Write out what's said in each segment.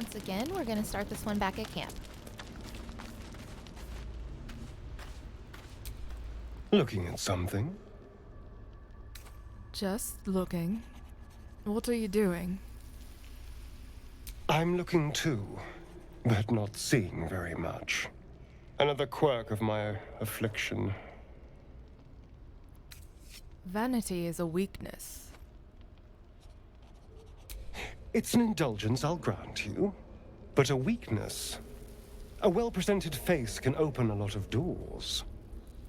once again, we're going to start this one back at camp. Looking at something? Just looking. What are you doing? I'm looking too, but not seeing very much. Another quirk of my affliction. Vanity is a weakness. It's an indulgence, I'll grant you, but a weakness. A well-presented face can open a lot of doors.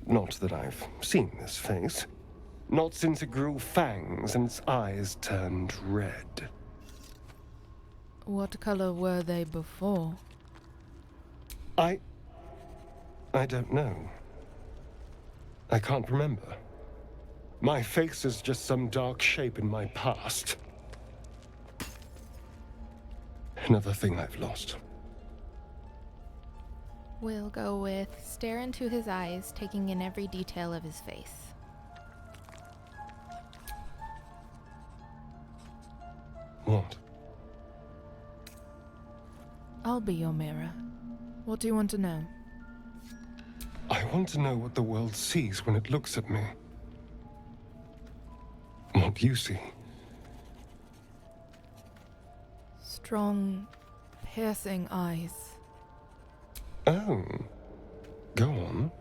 Not that I've seen this face. Not since it grew fangs and its eyes turned red. What color were they before? I don't know. I can't remember. My face is just some dark shape in my past. Another thing I've lost. We'll go with stare into his eyes, taking in every detail of his face. What? I'll be your mirror. What do you want to know? I want to know what the world sees when it looks at me. What you see. Strong, piercing eyes. Oh. Go on.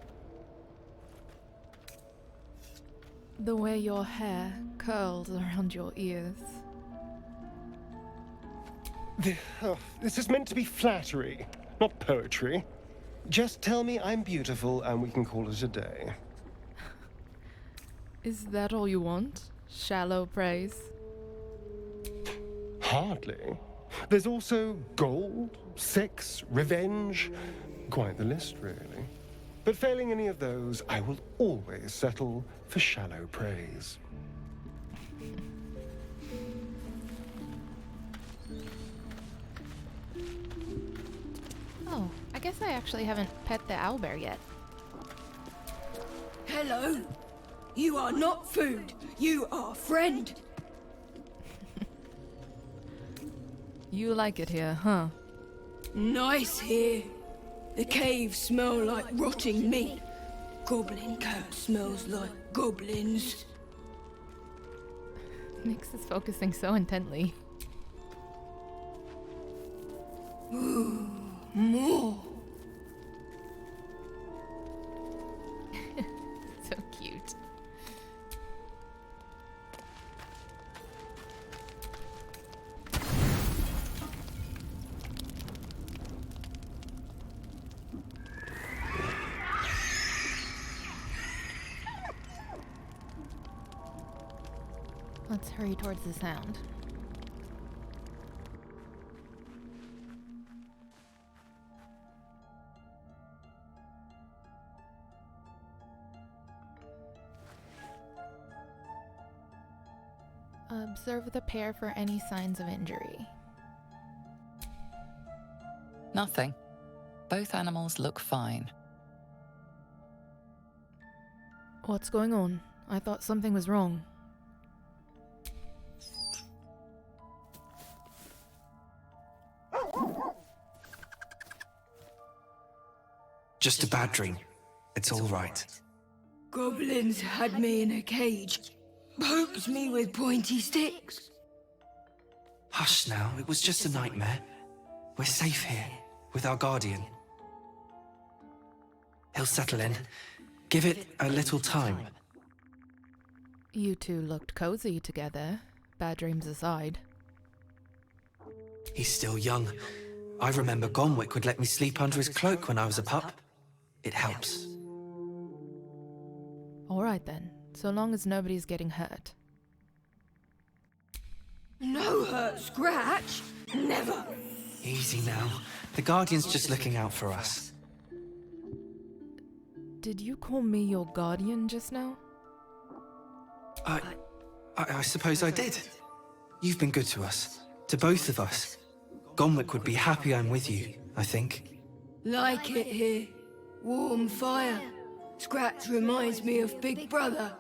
The way your hair curls around your ears. This is meant to be flattery, not poetry. Just tell me I'm beautiful and we can call it a day. Is that all you want? Shallow praise? Hardly. There's also gold, sex, revenge. Quite the list, really. But failing any of those, I will always settle for shallow praise. Oh, I guess I actually haven't pet the owlbear yet. Hello. You are not food. You are friend. You like it here, huh? Nice here. The caves smell like rotting meat. Goblin coat smells like goblins. Nyxx is focusing so intently. Ooh, more. So cute. Let's hurry towards the sound. Observe the pair for any signs of injury. Nothing. Both animals look fine. What's going on? I thought something was wrong. Just a bad dream. It's all right. Goblins had me in a cage. Poked me with pointy sticks. Hush now, it was just a nightmare. We're safe here, with our guardian. He'll settle in. Give it a little time. You two looked cozy together, bad dreams aside. He's still young. I remember Gonwick would let me sleep under his cloak when I was a pup. It helps. Alright then, so long as nobody's getting hurt. No hurt scratch. Never. Easy now. The guardian's just looking out for us. Did you call me your guardian just now? I suppose I did. You've been good to us. To both of us. Gonwick would be happy I'm with you, I think. Like it here. Warm fire. Scratch reminds me of Big Brother.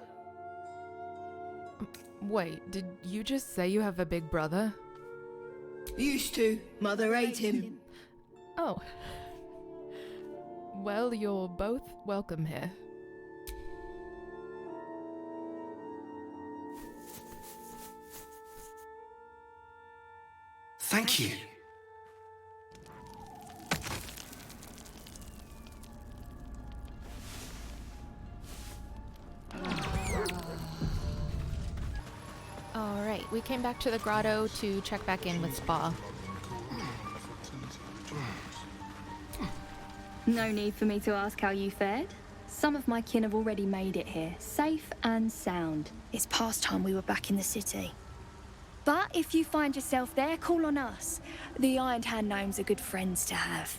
Wait, did you just say you have a big brother? Used to. Mother ate him. Oh. Well, you're both welcome here. Thank you. Alright, we came back to the grotto to check back in with Spaw. No need for me to ask how you fared. Some of my kin have already made it here, safe and sound. It's past time we were back in the city. But if you find yourself there, call on us. The Ironed Hand Gnomes are good friends to have.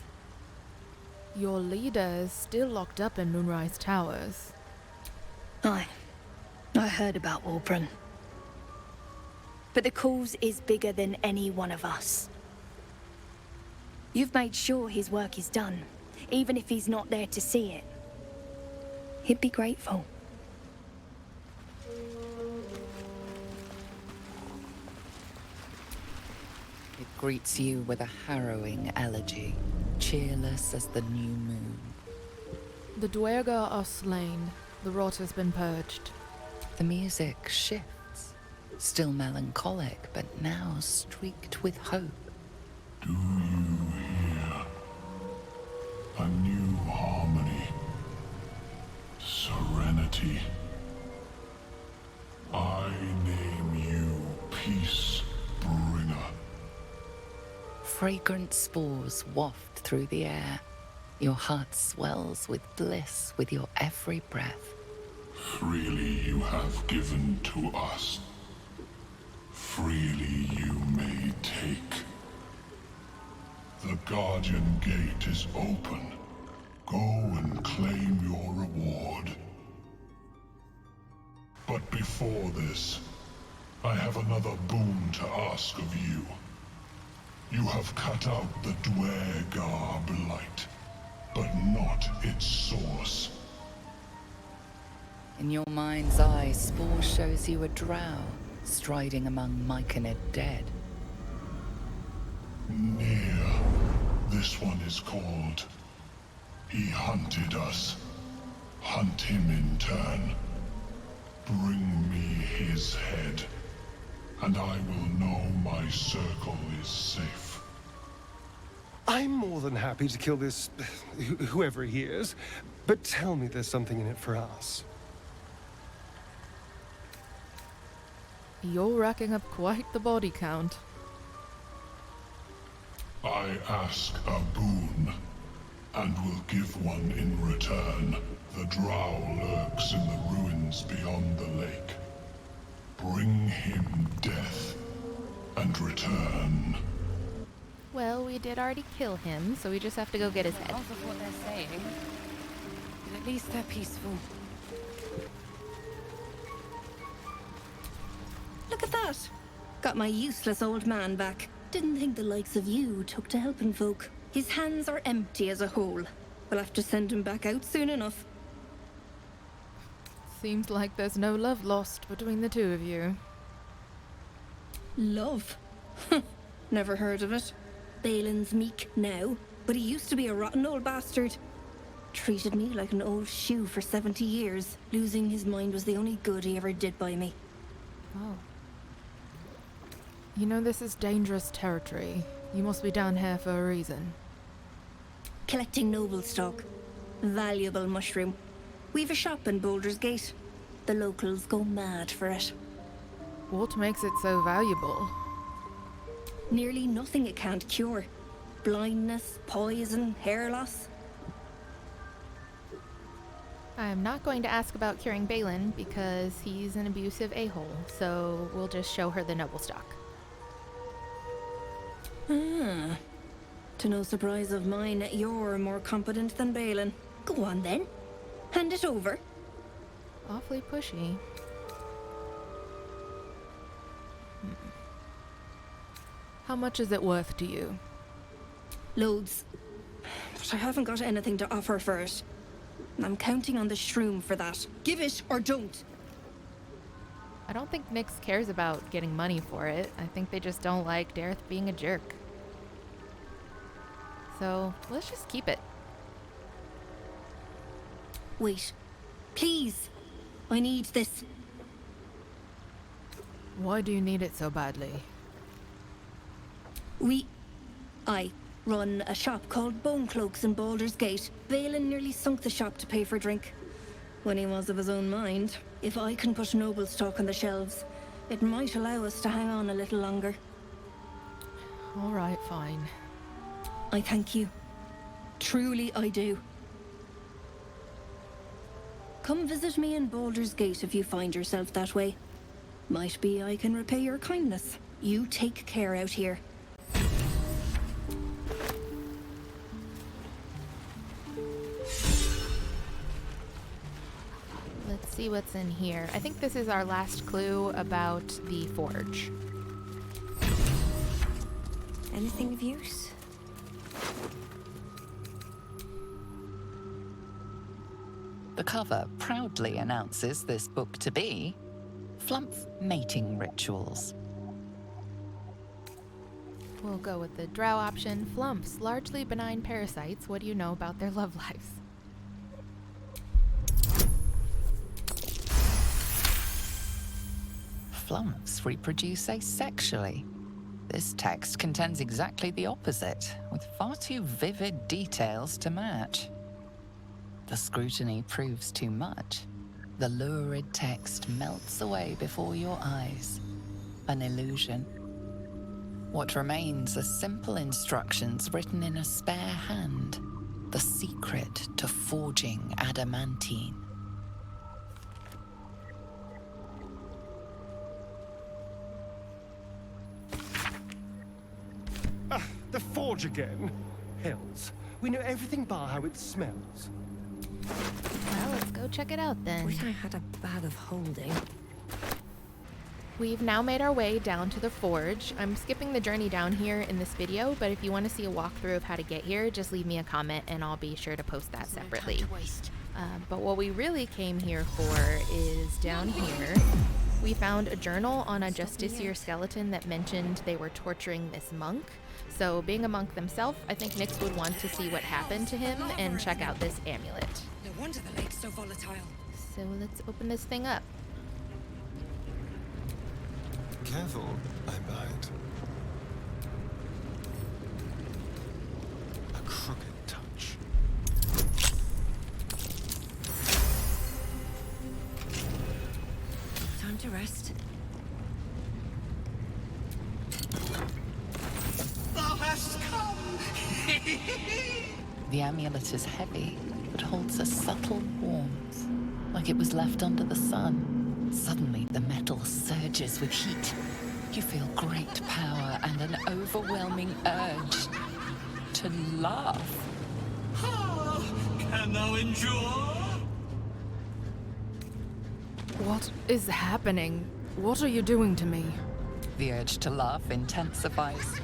Your leader is still locked up in Moonrise Towers. I heard about Warbron. But the cause is bigger than any one of us. You've made sure his work is done, even if he's not there to see it. He'd be grateful. It greets you with a harrowing elegy, cheerless as the new moon. The Duergar are slain. The rot has been purged. The music shifts, still melancholic, but now streaked with hope. Do you hear? A new harmony. Serenity. I name you Peace Bringer. Fragrant spores waft through the air. Your heart swells with bliss with your every breath. Freely you have given to us. Freely you may take. The Guardian Gate is open. Go and claim your reward. But before this, I have another boon to ask of you. You have cut out the Duergar blight, but not its source. In your mind's eye, Spaw shows you a drow, striding among Myconid dead. Nere. This one is called. He hunted us. Hunt him in turn. Bring me his head, and I will know my circle is safe. I'm more than happy to kill this... whoever he is, but tell me there's something in it for us. You're racking up quite the body count. I ask a boon, and will give one in return. The drow lurks in the ruins beyond the lake. Bring him death, and return. Well, we did already kill him, so we just have to go get his head. Of what they're saying, but at least they're peaceful. Look at that! Got my useless old man back. Didn't think the likes of you took to helping folk. His hands are empty as a whole. We'll have to send him back out soon enough. Seems like there's no love lost between the two of you. Love? Never heard of it. Balin's meek now, but he used to be a rotten old bastard. Treated me like an old shoe for 70 years. Losing his mind was the only good he ever did by me. Oh. You know this is dangerous territory. You must be down here for a reason. Collecting Noblestalk. Valuable mushroom. We've a shop in Baldur's Gate. The locals go mad for it. What makes it so valuable? Nearly nothing it can't cure. Blindness, poison, hair loss. I am not going to ask about curing Balin because he's an abusive a-hole, so we'll just show her the Noblestalk. Ah. To no surprise of mine, you're more competent than Balin. Go on then. Hand it over. Awfully pushy. How much is it worth to you? Loads. But I haven't got anything to offer for it. I'm counting on the shroom for that. Give it or don't. I don't think Nyxx cares about getting money for it. I think they just don't like Derryth being a jerk. So, let's just keep it. Wait. Please. I need this. Why do you need it so badly? I run a shop called Bone Cloaks in Baldur's Gate. Balin nearly sunk the shop to pay for drink. When he was of his own mind, if I can put Noblestalk on the shelves, it might allow us to hang on a little longer. All right, fine. I thank you. Truly I do. Come visit me in Baldur's Gate if you find yourself that way. Might be I can repay your kindness. You take care out here. Let's see what's in here. I think this is our last clue about the forge. Anything of use? The cover proudly announces this book to be Flumph Mating Rituals. We'll go with the drow option. Flumphs, largely benign parasites. What do you know about their love lives? Flumphs reproduce asexually. This text contends exactly the opposite, with far too vivid details to match. The scrutiny proves too much. The lurid text melts away before your eyes. An illusion. What remains are simple instructions written in a spare hand. The secret to forging adamantine. The forge again? Hells. We know everything bar how it smells. Well, let's go check it out then. Wish I had a bag of holding. We've now made our way down to the forge. I'm skipping the journey down here in this video, but if you want to see a walkthrough of how to get here, just leave me a comment and I'll be sure to post that separately. But what we really came here for is down here. We found a journal on a Justiciar skeleton that mentioned they were torturing this monk. So being a monk themselves, I think Nyxx would want to see what happened to him and check out this amulet. No wonder the lake's so volatile. So let's open this thing up. Careful, I bite. A crooked touch. Time to rest. Thou hast come! The amulet is heavy, but holds a subtle warmth, like it was left under the sun. Suddenly, the metal surges with heat. You feel great power and an overwhelming urge to laugh. Can thou endure? What is happening? What are you doing to me? The urge to laugh intensifies.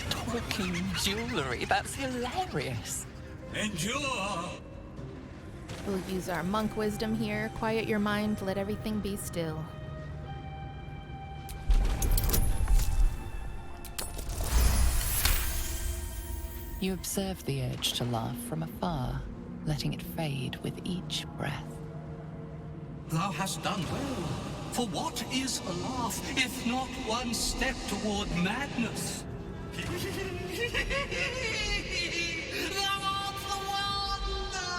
Talking jewelry, that's hilarious. Endure! We'll use our monk wisdom here. Quiet your mind, let everything be still. You observe the urge to laugh from afar, letting it fade with each breath. Thou hast done well. For what is a laugh, if not one step toward madness? Thou art the wonder!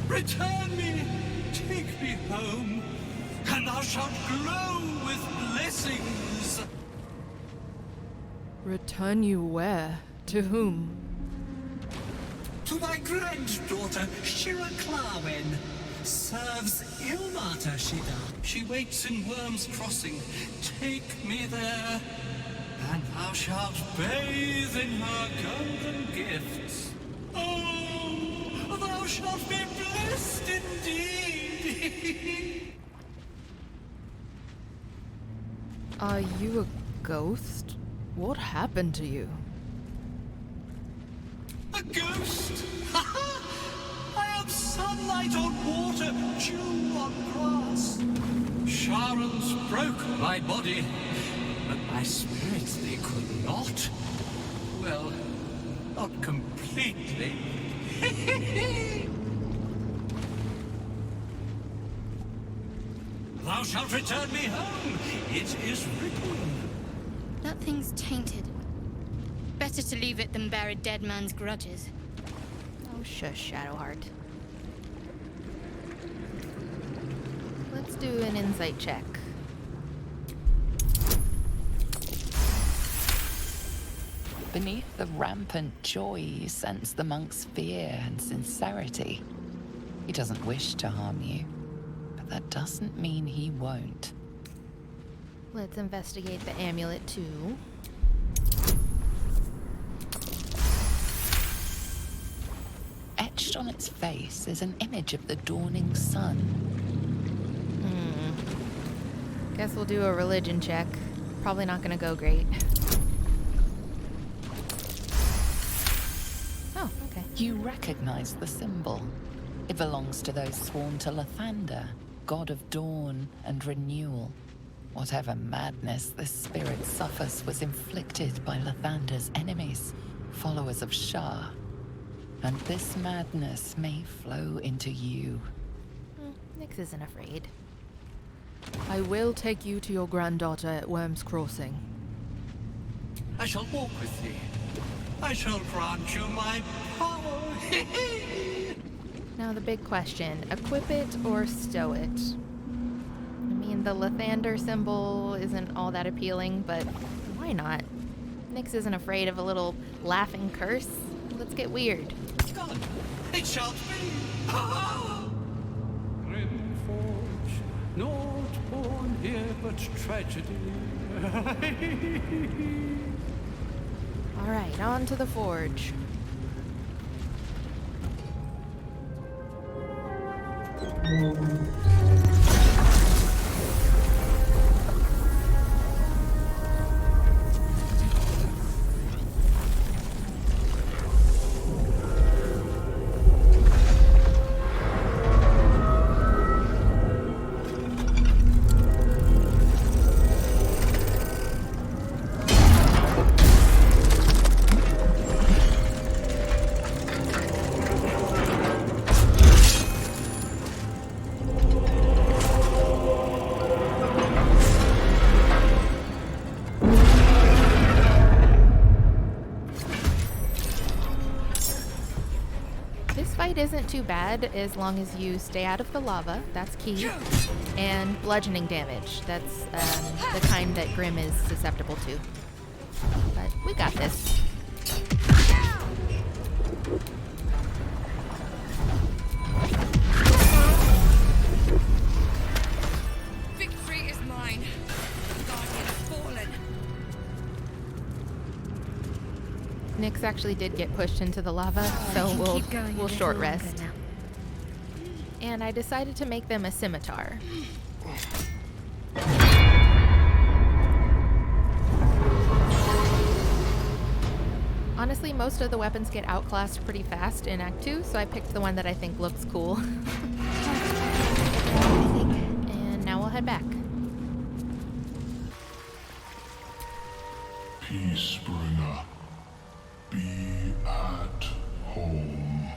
Return me, take me home, and thou shalt glow with blessings. Return you where? To whom? To thy granddaughter, Shira Clarwen. Serves Ilmata, she does. She waits in Worm's Crossing. Take me there, and thou shalt bathe in her golden gifts. Oh, thou shalt be blessed indeed. Are you a ghost? What happened to you? A ghost? I am son sunlight on water, dew on grass. Sharons broke my body, but my spirit they could not. Well, not completely. Thou shalt return me home. It is written. That thing's tainted. Better to leave it than bear a dead man's grudges. Oh, shush, Shadowheart. Let's do an insight check. Beneath the rampant joy, you sense the monk's fear and sincerity. He doesn't wish to harm you, but that doesn't mean he won't. Let's investigate the amulet too. Etched on its face is an image of the dawning sun. Guess we'll do a religion check. Probably not gonna go great. Oh, okay. You recognize the symbol. It belongs to those sworn to Lathander, god of dawn and renewal. Whatever madness this spirit suffers was inflicted by Lathander's enemies, followers of Shah. And this madness may flow into you. Nyxx isn't afraid. I will take you to your granddaughter at Worm's Crossing. I shall walk with thee. I shall grant you my power. Now the big question, equip it or stow it? I mean, the Lathander symbol isn't all that appealing, but why not? Nyxx isn't afraid of a little laughing curse. Let's get weird. God, it shall be. Grymforge, not born here but tragedy. Alright, on to the forge. Isn't too bad as long as you stay out of the lava, that's key, and bludgeoning damage, that's the kind that Grym is susceptible to. But we got this. Victory is mine. The Guardian has fallen. Nyxx actually did get pushed into the lava, so we'll short rest. And I decided to make them a scimitar. Honestly, most of the weapons get outclassed pretty fast in Act 2, so I picked the one that I think looks cool. And now we'll head back. Peacebringer, be at home.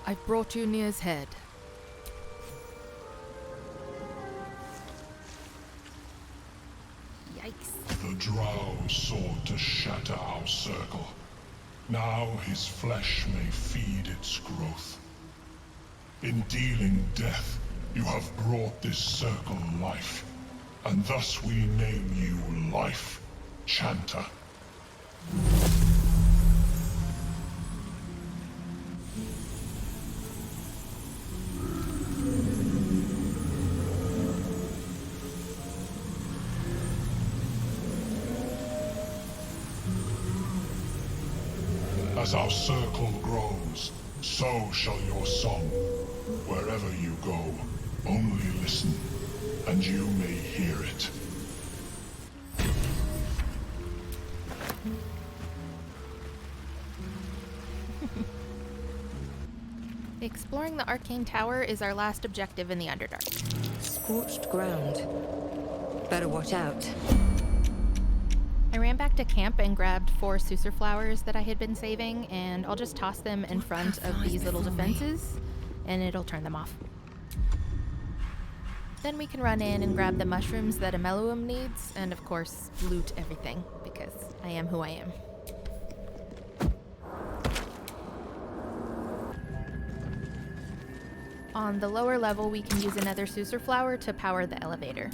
I've brought you Nere's head. Yikes. The Drow sought to shatter our circle. Now his flesh may feed its growth. In dealing death, you have brought this circle life, and thus we name you Life Chanter. As our circle grows, so shall your song. Wherever you go, only listen, and you may hear it. Exploring the Arcane Tower is our last objective in the Underdark. Scorched ground. Better watch out. I ran back to camp and grabbed 4 Sucer flowers that I had been saving, and I'll just toss them in front of these little defenses, and it'll turn them off. Then we can run in and grab the mushrooms that Omeluum needs, and of course, loot everything, because I am who I am. On the lower level, we can use another Sucer flower to power the elevator.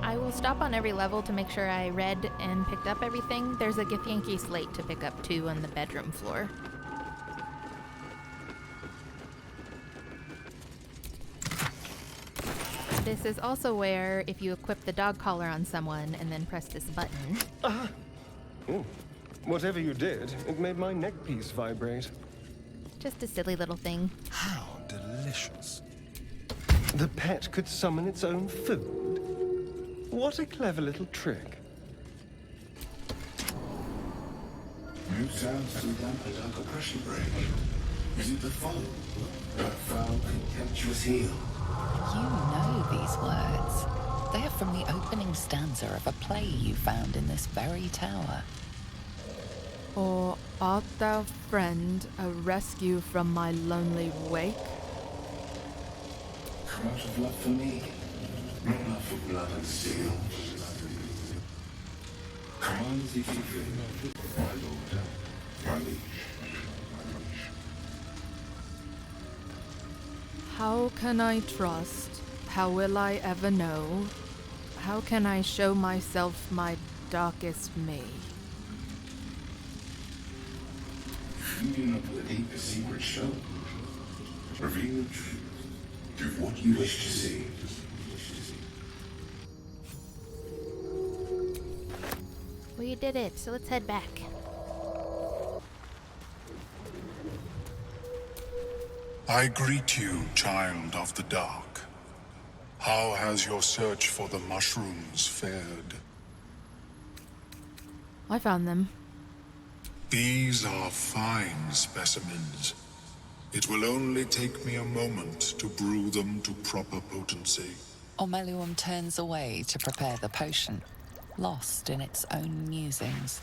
I will stop on every level to make sure I read and picked up everything. There's a Githyanki slate to pick up too on the bedroom floor. This is also where, if you equip the dog collar on someone and then press this button... Ooh. Whatever you did, it made my neck piece vibrate. Just a silly little thing. How delicious. The pet could summon its own food? What a clever little trick. You sound so damp a dark oppression break. Is it the fall? That foul, contemptuous heel? You know these words. They are from the opening stanza of a play you found in this very tower. Or art thou, friend, a rescue from my lonely wake? Come out of love for me, not love for blood and steel. Come on, icky, my lord, my liege. How can I trust? How will I ever know? How can I show myself my darkest me? Union of the deepest secret show. Reveal the truth. Do what you wish to see. We did it, so let's head back. I greet you, child of the dark. How has your search for the mushrooms fared? I found them. These are fine specimens. It will only take me a moment to brew them to proper potency. Omeluum turns away to prepare the potion, lost in its own musings.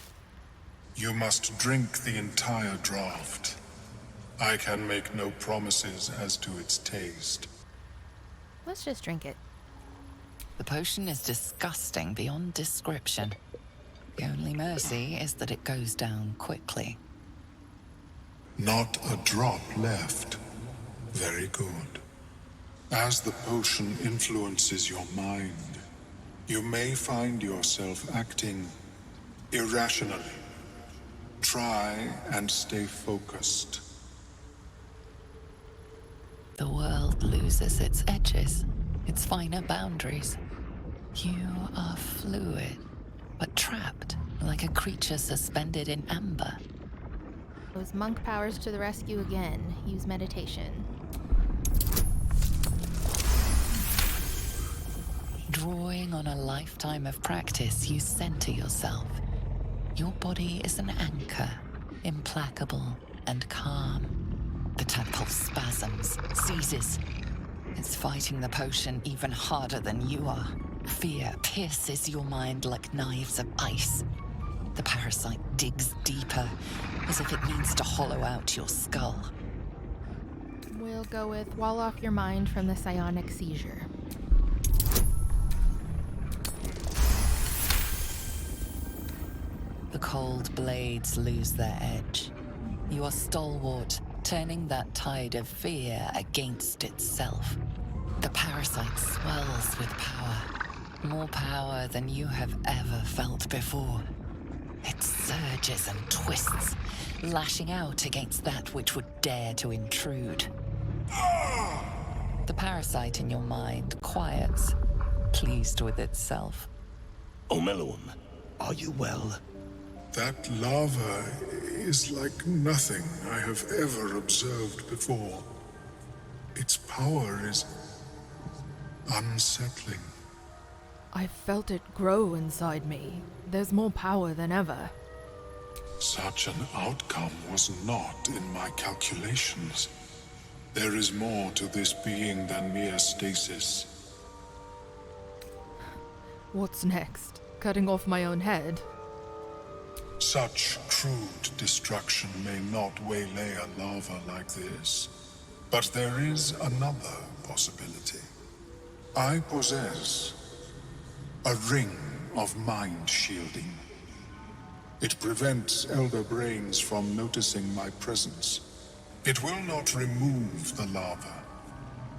You must drink the entire draught. I can make no promises as to its taste. Let's just drink it. The potion is disgusting beyond description. The only mercy is that it goes down quickly. Not a drop left. Very good. As the potion influences your mind, you may find yourself acting irrationally. Try and stay focused. The world loses its edges, its finer boundaries. You are fluid, but trapped like a creature suspended in amber. Those monk powers to the rescue again. Use meditation. Drawing on a lifetime of practice, you center yourself. Your body is an anchor, implacable and calm. The tadpole spasms, seizes. It's fighting the potion even harder than you are. Fear pierces your mind like knives of ice. The parasite digs deeper, as if it needs to hollow out your skull. We'll go with wall off your mind from the psionic seizure. The cold blades lose their edge. You are stalwart, turning that tide of fear against itself. The parasite swells with power. More power than you have ever felt before. It surges and twists, lashing out against that which would dare to intrude. The parasite in your mind quiets, pleased with itself. Omeluum, are you well? That lava is like nothing I have ever observed before. Its power is unsettling. I felt it grow inside me. There's more power than ever. Such an outcome was not in my calculations. There is more to this being than mere stasis. What's next? Cutting off my own head? Such crude destruction may not waylay a lava like this. But there is another possibility. I possess a ring of mind shielding. It prevents elder brains from noticing my presence. It will not remove the lava,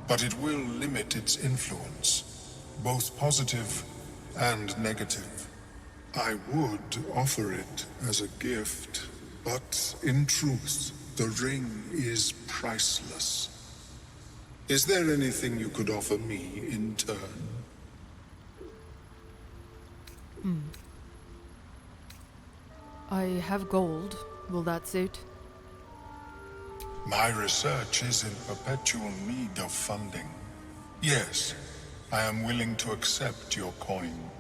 but it will limit its influence, both positive and negative. I would offer it as a gift, but in truth, the ring is priceless. Is there anything you could offer me in turn? I have gold. Will that suit? My research is in perpetual need of funding. Yes, I am willing to accept your coin.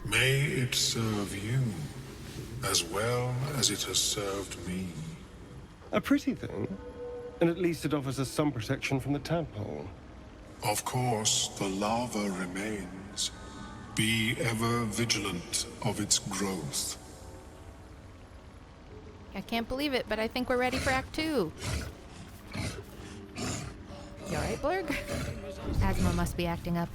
May it serve you, as well as it has served me. A pretty thing. And at least it offers us some protection from the tadpole. Of course, the lava remains. Be ever vigilant of its growth. I can't believe it, but I think we're ready for Act 2. You alright, Blurg? Asthma must be acting up.